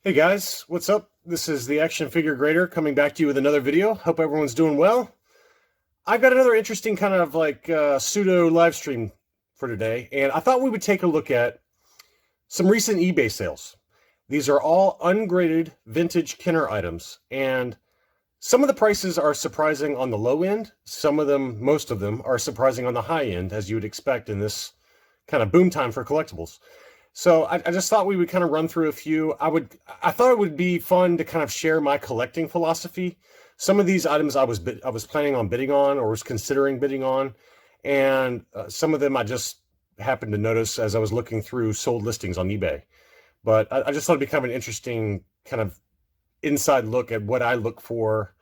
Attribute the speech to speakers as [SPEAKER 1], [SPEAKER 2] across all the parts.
[SPEAKER 1] Hey guys, what's up? This is the Action Figure Grader coming back to you with another video. Hope everyone's doing well. I've got another interesting kind of pseudo live stream for today, and I thought we would take a look at some recent eBay sales. These are all ungraded vintage Kenner items, and some of the prices are surprising on the low end. Some of them, most of them, are surprising on the high end, as you would expect in this kind of boom time for collectibles. So I just thought we would kind of run through a few. I thought it would be fun to kind of share my collecting philosophy. Some of these items I was planning on bidding on or was considering bidding on, and some of them I just happened to notice as I was looking through sold listings on eBay. But I just thought it'd be kind of an interesting kind of inside look at what I look for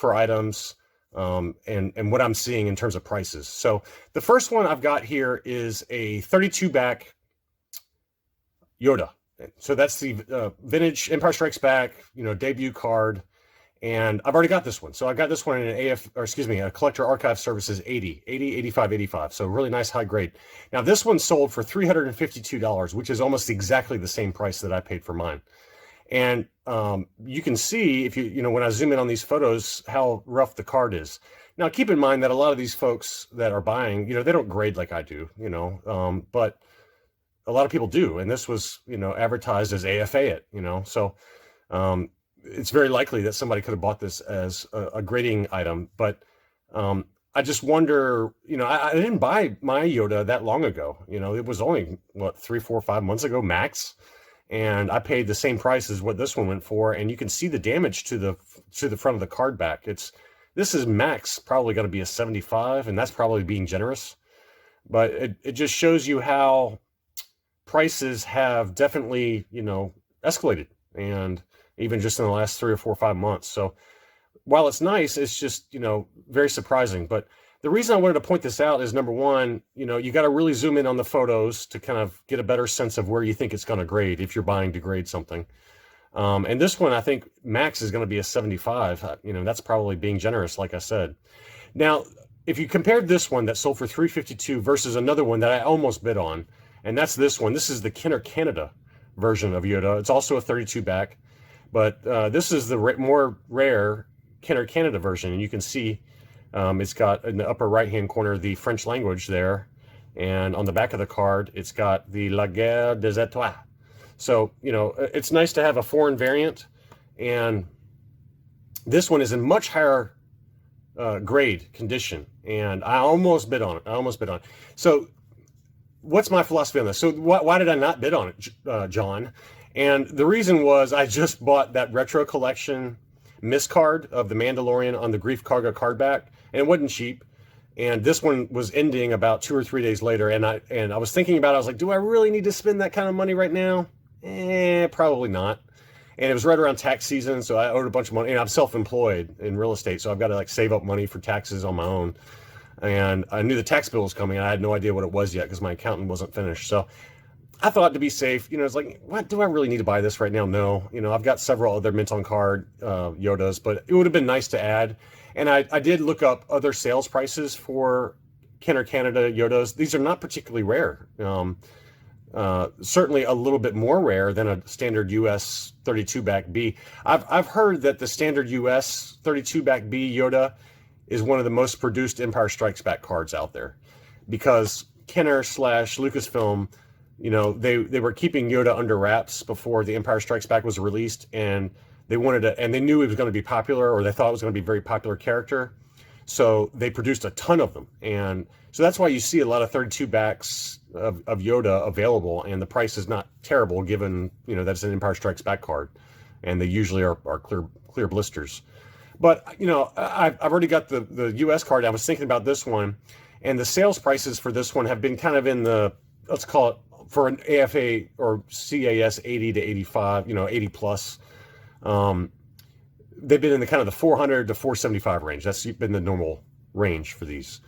[SPEAKER 1] items, and what I'm seeing in terms of prices. So the first one I've got here is a 32 back Yoda. So that's the vintage Empire Strikes Back, debut card. And I've already got this one. So I got this one in a Collector Archive Services 80, 85, 85. So really nice high grade. Now this one sold for $352, which is almost exactly the same price that I paid for mine. And you can see if when I zoom in on these photos, how rough the card is. Now keep in mind that a lot of these folks that are buying, they don't grade like I do, but a lot of people do, and this was, advertised as AFA it, so it's very likely that somebody could have bought this as a grading item. But I just wonder, I didn't buy my Yoda that long ago. It was only, 3, 4, 5 months ago max, and I paid the same price as what this one went for, and you can see the damage to the front of the card back. This is max probably going to be a 75, and that's probably being generous, but it just shows you how prices have definitely, escalated, and even just in the last 3 or 4 or 5 months. So while it's nice, it's just, very surprising. But the reason I wanted to point this out is, number one, you got to really zoom in on the photos to kind of get a better sense of where you think it's going to grade if you're buying to grade something. And this one, I think max is going to be a 75. That's probably being generous, like I said. Now, if you compared this one that sold for $352 versus another one that I almost bid on, and that's this one. This is the Kenner Canada version of Yoda. It's also a 32 back, but this is the more rare Kenner Canada version. And you can see it's got in the upper right-hand corner the French language there. And on the back of the card, it's got the La Guerre des Étoiles. So, it's nice to have a foreign variant. And this one is in much higher grade condition. And I almost bid on it. So what's my philosophy on this? So why did I not bid on it, John? And the reason was I just bought that retro collection miscard of the Mandalorian on the Grief Karga card back, and it wasn't cheap. And this one was ending about 2 or 3 days later, and I was thinking about it. I was like, do I really need to spend that kind of money right now? Probably not. And it was right around tax season, so I owed a bunch of money. And I'm self-employed in real estate, so I've got to save up money for taxes on my own. And I knew the tax bill was coming, and I had no idea what it was yet because my accountant wasn't finished. So I thought, to be safe, it's like, what, do I really need to buy this right now? No. I've got several other mint on card Yodas, but it would have been nice to add. And I did look up other sales prices for Kenner Canada Yodas. These are not particularly rare. Certainly a little bit more rare than a standard US 32 back B. I've heard that the standard US 32 back B Yoda is one of the most produced Empire Strikes Back cards out there, because Kenner / Lucasfilm, they were keeping Yoda under wraps before the Empire Strikes Back was released, and they knew it was going to be popular, or they thought it was going to be a very popular character, so they produced a ton of them. And so that's why you see a lot of 32 backs of Yoda available, and the price is not terrible given that's an Empire Strikes Back card, and they usually are clear blisters. But, I've already got the U.S. card. I was thinking about this one, and the sales prices for this one have been kind of in the, let's call it, for an AFA or CAS 80 to 85, 80 plus. They've been in the kind of the 400 to 475 range. That's been the normal range for these.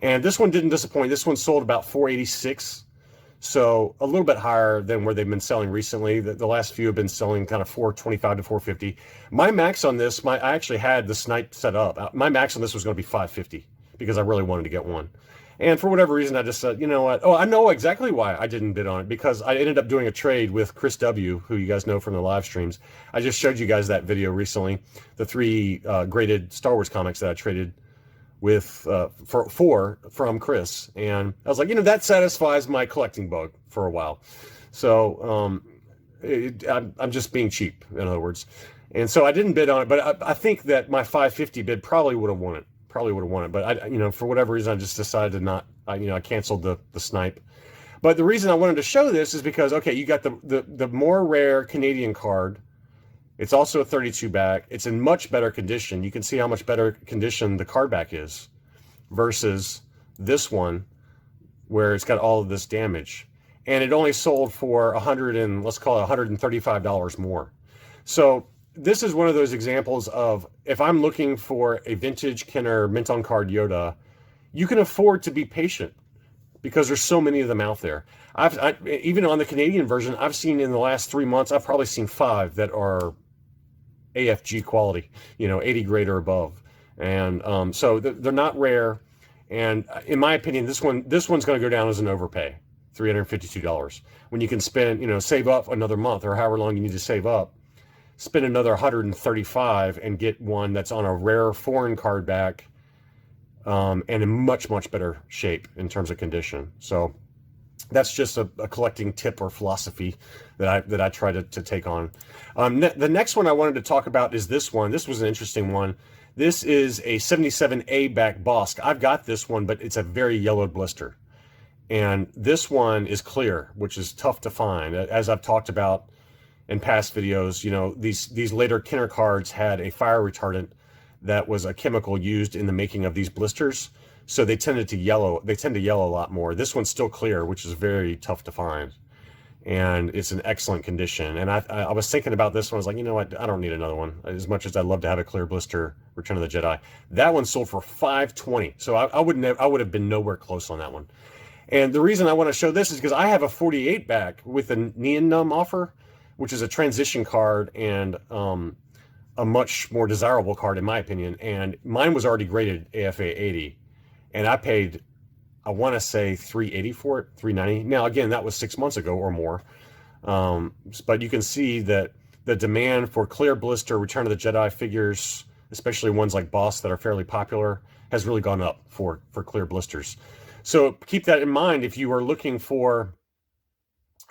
[SPEAKER 1] And this one didn't disappoint. This one sold about 486. So a little bit higher than where they've been selling recently. The last few have been selling kind of 425 to 450. My max on this, I actually had the snipe set up. My max on this was going to be 550 because I really wanted to get one. And for whatever reason, I just said, you know what? Oh, I know exactly why I didn't bid on it, because I ended up doing a trade with Chris W., who you guys know from the live streams. I just showed you guys that video recently, the 3 graded Star Wars comics that I traded with from Chris. And I was like, that satisfies my collecting bug for a while. So I'm just being cheap, in other words. And so I didn't bid on it, but I think that my 550 bid probably would have won it. But for whatever reason, I just decided to not. I canceled the snipe. But the reason I wanted to show this is because, okay, you got the more rare Canadian card. It's also a 32 back. It's in much better condition. You can see how much better condition the card back is versus this one, where it's got all of this damage. And it only sold for let's call it $135 more. So this is one of those examples of, if I'm looking for a vintage Kenner mint on card Yoda, you can afford to be patient because there's so many of them out there. Even on the Canadian version, I've seen in the last 3 months, I've probably seen 5 that are AFG quality, 80 grade or above. And so they're not rare. And in my opinion, this one's going to go down as an overpay, $352. When you can spend, save up another month or however long you need to save up, spend another $135 and get one that's on a rare foreign card back, and in much, much better shape in terms of condition. So that's just a collecting tip or philosophy that I try to take on. The next one I wanted to talk about is this one. This was an interesting one. This is a 77A back Bossk. I've got this one, but it's a very yellowed blister. And this one is clear, which is tough to find. As I've talked about in past videos, these later Kenner cards had a fire retardant that was a chemical used in the making of these blisters. So they tend to yellow a lot more. This one's still clear, which is very tough to find. And it's in excellent condition. And I was thinking about this one. I was like, you know what? I don't need another one. As much as I'd love to have a clear blister Return of the Jedi. That one sold for $520. So I would have been nowhere close on that one. And the reason I want to show this is because I have a 48 back with a Neon Numb offer, which is a transition card and a much more desirable card in my opinion. And mine was already graded AFA 80. And I paid, I want to say $380 for it, $390. Now, again, that was 6 months ago or more. But you can see that the demand for clear blister Return of the Jedi figures, especially ones like Bossk that are fairly popular, has really gone up for clear blisters. So keep that in mind if you are looking for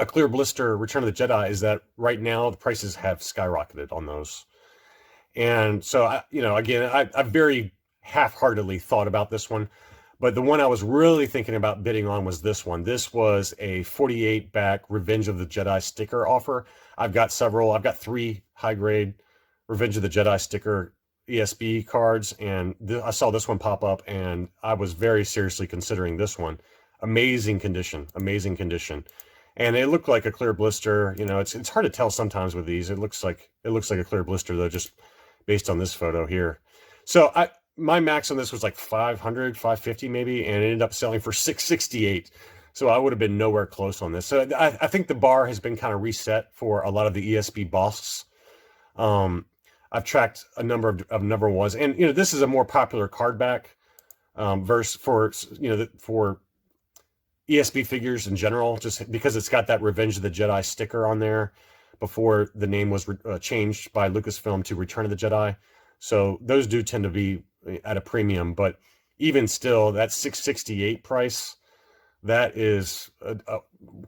[SPEAKER 1] a clear blister Return of the Jedi, is that right now the prices have skyrocketed on those. And so, I very half-heartedly thought about this one. But the one I was really thinking about bidding on was this one. This was a 48 back Revenge of the Jedi sticker offer. I've got several. I've got 3 high-grade Revenge of the Jedi sticker ESB cards, and I saw this one pop up, and I was very seriously considering this one. Amazing condition. And it looked like a clear blister. It's hard to tell sometimes with these. It looks like a clear blister though, just based on this photo here. So my max on this was like $500, $550 maybe, and it ended up selling for $668. So I would have been nowhere close on this. So I think the bar has been kind of reset for a lot of the ESB Bosks. I've tracked a number of number ones, and this is a more popular card back verse for ESB figures in general, just because it's got that Revenge of the Jedi sticker on there before the name was changed by Lucasfilm to Return of the Jedi. So those do tend to be at a premium, but even still, that $668 price, that is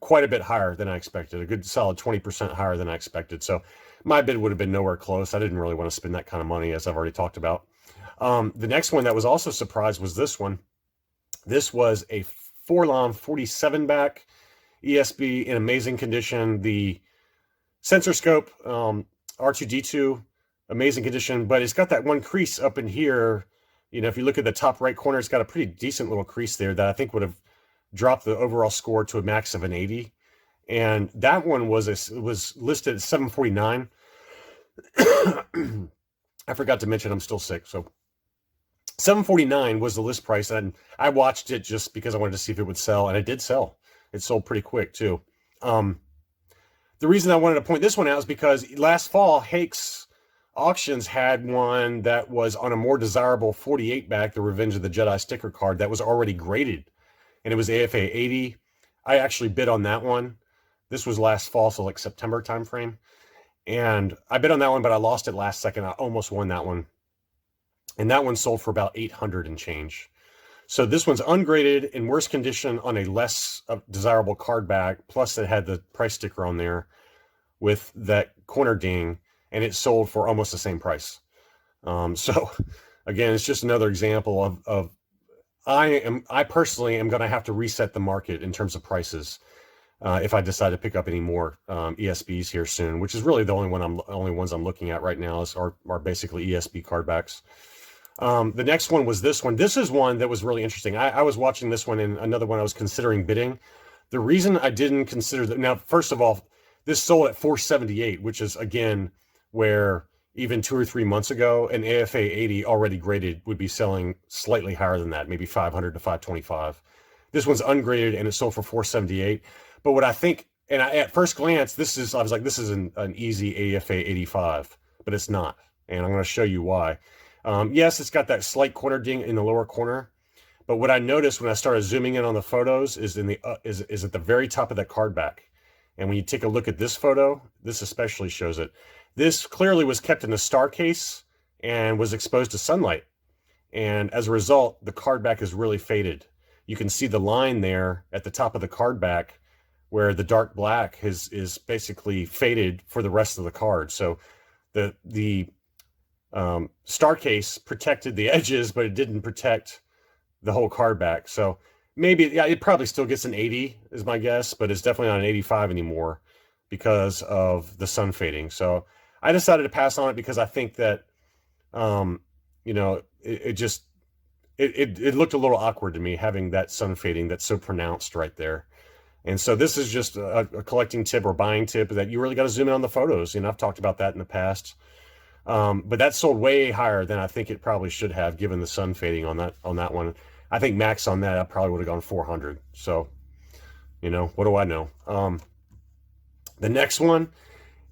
[SPEAKER 1] quite a bit higher than I expected, a good solid 20% higher than I expected. So my bid would have been nowhere close. I didn't really want to spend that kind of money, as I've already talked about. The next one that was also surprised was this one. This was a Forlom 47 back ESB in amazing condition. The sensor scope, R2D2, amazing condition, but it's got that one crease up in here. If you look at the top right corner, it's got a pretty decent little crease there that I think would have dropped the overall score to a max of an 80. And that one was listed at $749. I forgot to mention I'm still sick, so $749 was the list price, and I watched it just because I wanted to see if it would sell, and it did sell. It sold pretty quick too. The reason I wanted to point this one out is because last fall, Hakes Auctions had one that was on a more desirable 48 back, the Revenge of the Jedi sticker card, that was already graded and it was AFA 80. I actually bid on that one. This was last fall, so like September timeframe. And I bid on that one, but I lost it last second. I almost won that one. And that one sold for about 800 and change. So this one's ungraded in worse condition on a less desirable card back. Plus it had the price sticker on there with that corner ding, and it sold for almost the same price. So again, it's just another example of I personally am going to have to reset the market in terms of prices if I decide to pick up any more ESBs here soon, which is really the only ones I'm looking at right now are basically ESB card backs. The next one was this one. This is one that was really interesting. I was watching this one, and another one I was considering bidding. The reason I didn't consider that, now, first of all, this sold at 478, which is, again, where even 2 or 3 months ago, an AFA 80 already graded would be selling slightly higher than that, maybe 500 to 525. This one's ungraded, and it sold for 478. But what I think, and at first glance, I was like, this is an easy AFA 85, but it's not. And I'm going to show you why. Yes, it's got that slight corner ding in the lower corner, but what I noticed when I started zooming in on the photos is is at the very top of that card back. And when you take a look at this photo, this especially shows it. This clearly was kept in a star case and was exposed to sunlight. And as a result, the card back is really faded. You can see the line there at the top of the card back where the dark black is basically faded for the rest of the card. So the star case protected the edges, but it didn't protect the whole card back. So maybe, yeah, it probably still gets an 80 is my guess, but it's definitely not an 85 anymore because of the sun fading. So I decided to pass on it because I think that, you know, it looked a little awkward to me having that sun fading that's so pronounced right there. And so this is just a collecting tip or buying tip that you really got to zoom in on the photos. You know, I've talked about that in the past. But that sold way higher than I think it probably should have, given the sun fading on that one. I think max on that, I probably would have gone 400. So, you know, what do I know? The next one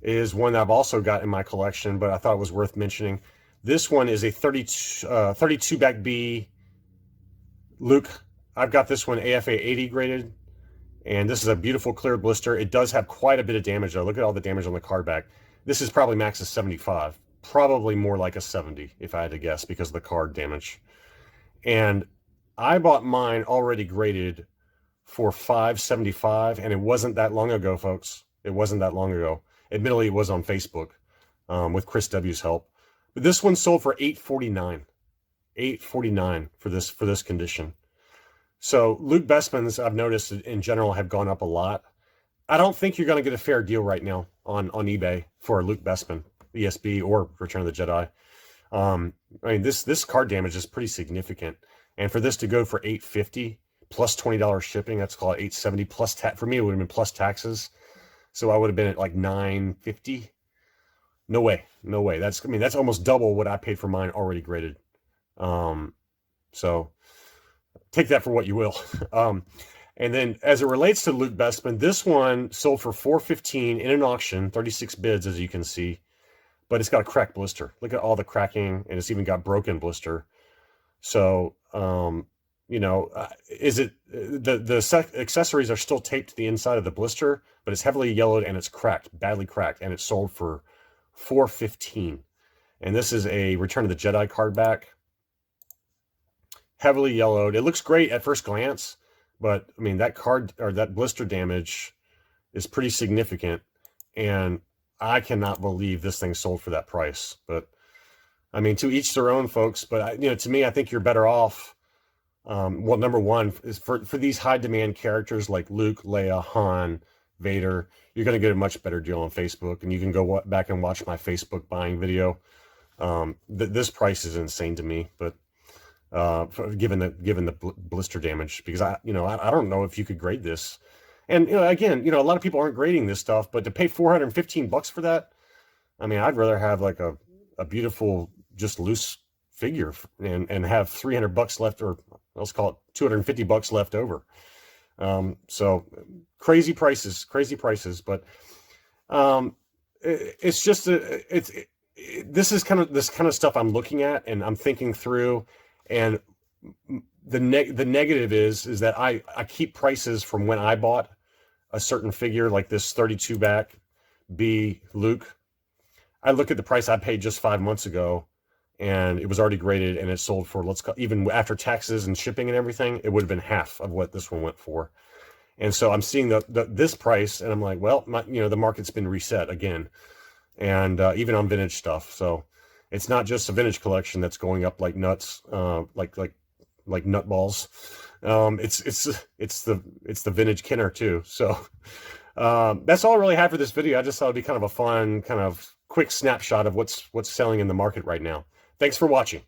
[SPEAKER 1] is one that I've also got in my collection, but I thought it was worth mentioning. This one is a 32 back B Luke. I've got this one AFA 80 graded, and this is a beautiful clear blister. It does have quite a bit of damage though. Look at all the damage on the card back. This is probably max a 75. Probably more like a 70 if I had to guess because of the card damage. And I bought mine already graded for 575, and it wasn't that long ago, folks. It wasn't that long ago. Admittedly, it was on Facebook with Chris W's help. But this one sold for $849. $849 for this condition. So Luke Bespins, I've noticed in general, have gone up a lot. I don't think you're going to get a fair deal right now on eBay for Luke Bespin, ESB or Return of the Jedi. I mean, this card damage is pretty significant, and for this to go for $850 plus $20 shipping, that's called $870 plus tax. For me, it would have been plus taxes, so I would have been at like $950. No way, no way. That's almost double what I paid for mine already graded. So take that for what you will. And then as it relates to Luke Bespin, this one sold for $415 in an auction, 36 bids, as you can see, but it's got a cracked blister. Look at all the cracking, and it's even got broken blister. So, you know, is it the accessories are still taped to the inside of the blister, but it's heavily yellowed and it's cracked, badly cracked, and it's sold for $415. And this is a Return of the Jedi card back, heavily yellowed. It looks great at first glance, but I mean, that card or that blister damage is pretty significant, and I cannot believe this thing sold for that price. But I mean, to each their own, folks. But you know, to me, I think you're better off. Well, number one is for these high demand characters like Luke, Leia, Han, Vader, you're going to get a much better deal on Facebook, and you can go back and watch my Facebook buying video. This price is insane to me, but given the blister damage, because I don't know if you could grade this. And you know, again, you know, a lot of people aren't grading this stuff, but to pay $415 for that, I mean, I'd rather have like a beautiful, just loose figure and have $300 left, or let's call it $250 left over. So crazy prices, but it's just this kind of stuff I'm looking at and I'm thinking through, and the negative is that I keep prices from when I bought a certain figure, like this 32 back B Luke. I look at the price I paid just 5 months ago, and it was already graded, and it sold for, even after taxes and shipping and everything, it would have been half of what this one went for. And so I'm seeing this price, and I'm like, well, the market's been reset again, and even on vintage stuff. So it's not just a vintage collection that's going up like nuts, like nut balls. It's the vintage Kenner too. So that's all I really had for this video. I just thought it'd be kind of a fun, kind of quick snapshot of what's selling in the market right now. Thanks for watching.